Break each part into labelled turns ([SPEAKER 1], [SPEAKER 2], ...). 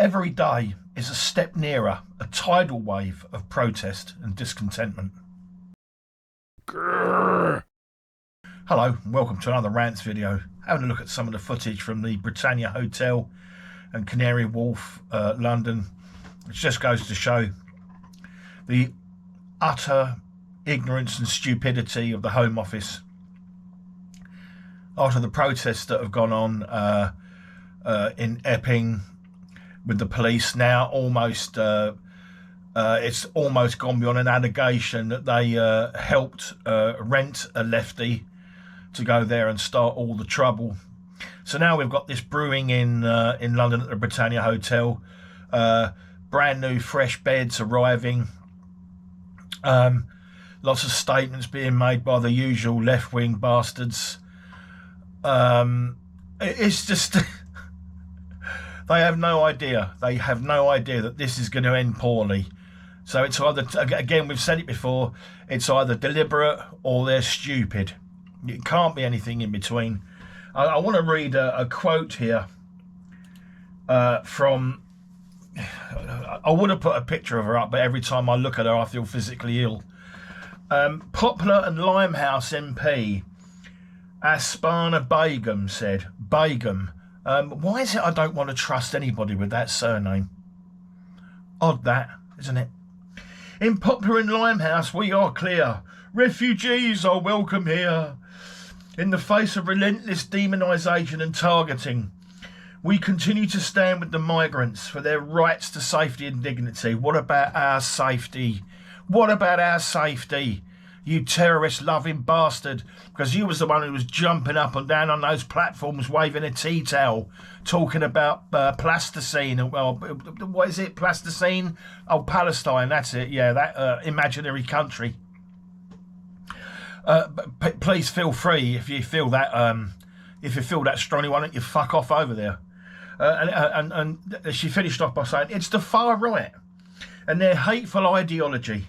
[SPEAKER 1] Every day is a step nearer a tidal wave of protest and discontentment. Grrr. Hello and welcome to another Rants video, having a look at some of the footage from the Britannia Hotel and Canary Wharf, London, which just goes to show the utter ignorance and stupidity of the Home Office after the protests that have gone on in Epping with the police. Now almost it's almost gone beyond an allegation that they helped rent a lefty to go there and start all the trouble. So now we've got this brewing in London at the Britannia Hotel. Brand new fresh beds arriving. Lots of statements being made by the usual left-wing bastards. It's just they have no idea. They have no idea that this is going to end poorly. So it's either, again, we've said it before, it's either deliberate or they're stupid. It can't be anything in between. I want to read a quote here from, I would have put a picture of her up, but every time I look at her I feel physically ill. Poplar and Limehouse MP Asparna Begum said, Begum, why is it I don't want to trust anybody with that surname? Odd that, isn't it? In Poplar and Limehouse we are clear. Refugees are welcome here. In the face of relentless demonisation and targeting, we continue to stand with the migrants for their rights to safety and dignity. What about our safety? What about our safety? You terrorist-loving bastard, because you was the one who was jumping up and down on those platforms waving a tea towel, talking about plasticine. Well, what is it, plasticine? Oh, Palestine, that's it, yeah, that imaginary country. Please feel free, if you feel that strongly, why don't you fuck off over there? And she finished off by saying, it's the far right and their hateful ideology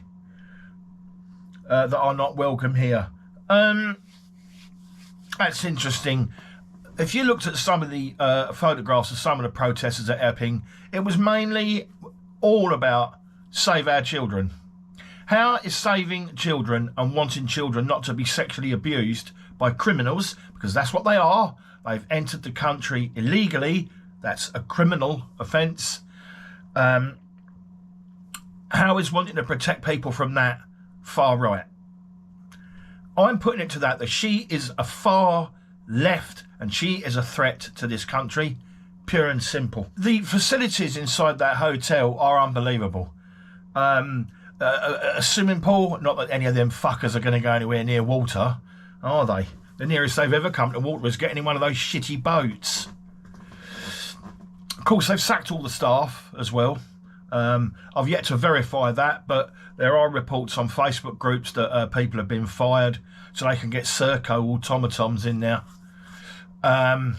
[SPEAKER 1] that are not welcome here. That's interesting. If you looked at some of the photographs of some of the protesters at Epping, it was mainly all about save our children. How is saving children and wanting children not to be sexually abused by criminals, because that's what they are, they've entered the country illegally, that's a criminal offence. How is wanting to protect people from that far right? I'm putting it to that she is a far left and she is a threat to this country, pure and simple. The facilities inside that hotel are unbelievable. A swimming pool, not that any of them fuckers are going to go anywhere near water, are they? The nearest they've ever come to water is getting in one of those shitty boats. Of course, they've sacked all the staff as well. I've yet to verify that, but there are reports on Facebook groups that people have been fired so they can get Serco automatons in there. I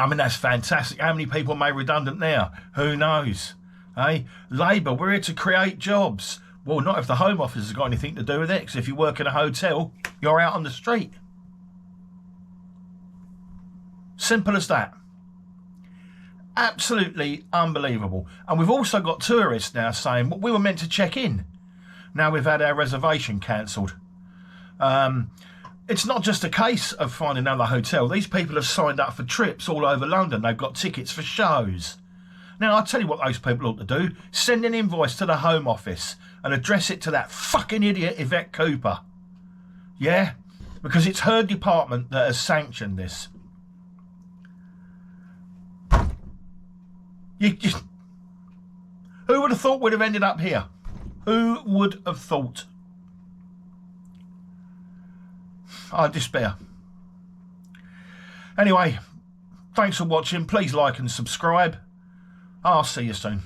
[SPEAKER 1] mean, that's fantastic. How many people made redundant now? Who knows? Hey, Labour, we're here to create jobs. Well, not if the Home Office has got anything to do with it, because if you work in a hotel, you're out on the street. Simple as that. Absolutely unbelievable. And we've also got tourists now saying, well, we were meant to check in. Now we've had our reservation cancelled. It's not just a case of finding another hotel. These people have signed up for trips all over London. They've got tickets for shows. Now, I'll tell you what those people ought to do. Send an invoice to the Home Office and address it to that fucking idiot Yvette Cooper. Yeah? Because it's her department that has sanctioned this. Who would have thought we'd have ended up here? Who would have thought? I despair. Anyway, thanks for watching. Please like and subscribe. I'll see you soon.